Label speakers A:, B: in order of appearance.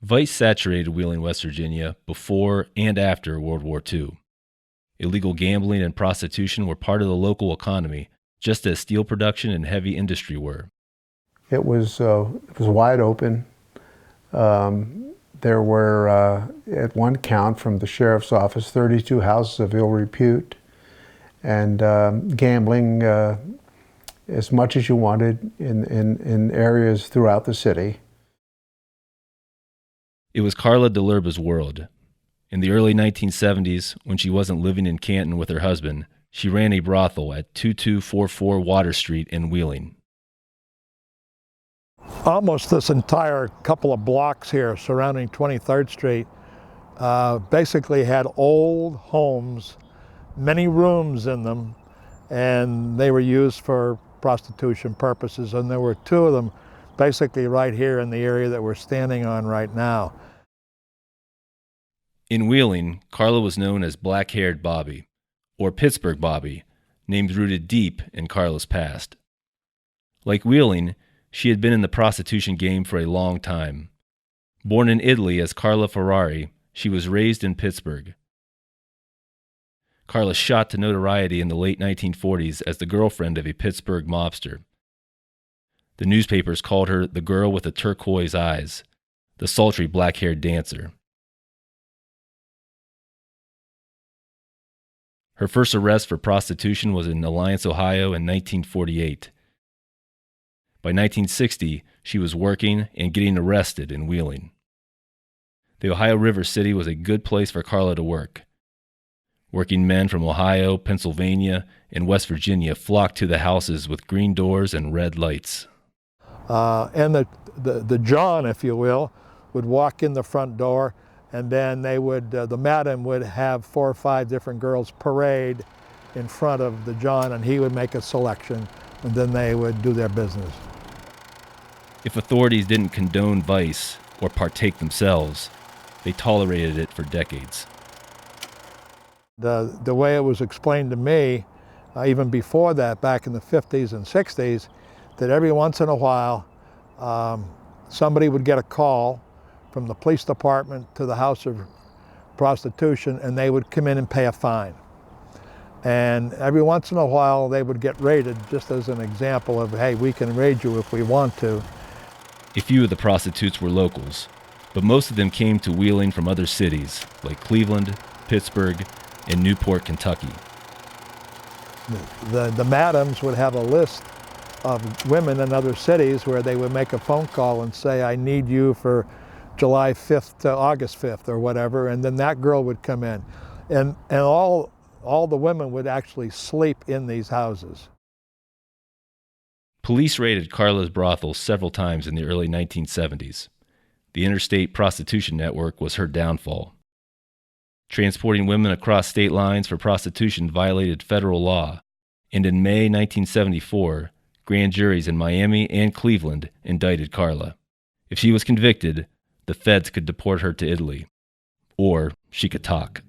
A: Vice saturated Wheeling, West Virginia before and after World War II. Illegal gambling and prostitution were part of the local economy, just as steel production and heavy industry were.
B: It was wide open. There were, at one count from the sheriff's office, 32 houses of ill repute, and gambling as much as you wanted in areas throughout the city.
A: It was Carla Dellerba's world. In the early 1970s, when she wasn't living in Canton with her husband, she ran a brothel at 2244 Water Street in Wheeling.
C: Almost this entire couple of blocks here surrounding 23rd Street basically had old homes, many rooms in them, and they were used for prostitution purposes, and there were two of them basically right here in the area that we're standing on right now.
A: In Wheeling, Carla was known as Black-haired Bobbie, or Pittsburgh Bobbie, named rooted deep in Carla's past. Like Wheeling, she had been in the prostitution game for a long time. Born in Italy as Carla Ferrari, she was raised in Pittsburgh. Carla shot to notoriety in the late 1940s as the girlfriend of a Pittsburgh mobster. The newspapers called her the girl with the turquoise eyes, the sultry black-haired dancer. Her first arrest for prostitution was in Alliance, Ohio in 1948. By 1960, she was working and getting arrested in Wheeling. The Ohio River City was a good place for Carla to work. Working men from Ohio, Pennsylvania, and West Virginia flocked to the houses with green doors and red lights.
C: And the John, if you will, would walk in the front door, and then they would, the madam would have 4 or 5 different girls parade in front of the John, and he would make a selection, and then they would do their business.
A: If authorities didn't condone vice or partake themselves, they tolerated it for decades.
C: The way it was explained to me, even before that, back in the 50s and 60s, that every once in a while, somebody would get a call from the police department to the house of prostitution, and they would come in and pay a fine. And every once in a while, they would get raided, just as an example of, hey, we can raid you if we want to.
A: A few of the prostitutes were locals, but most of them came to Wheeling from other cities, like Cleveland, Pittsburgh, and Newport, Kentucky.
C: The madams would have a list of women in other cities where they would make a phone call and say, I need you for July 5th to August 5th or whatever, and then that girl would come in. And all the women would actually sleep in these houses.
A: Police raided Carla's brothel several times in the early 1970s. The interstate prostitution network was her downfall. Transporting women across state lines for prostitution violated federal law, and in May 1974, grand juries in Miami and Cleveland indicted Carla. If she was convicted, the feds could deport her to Italy. Or she could talk.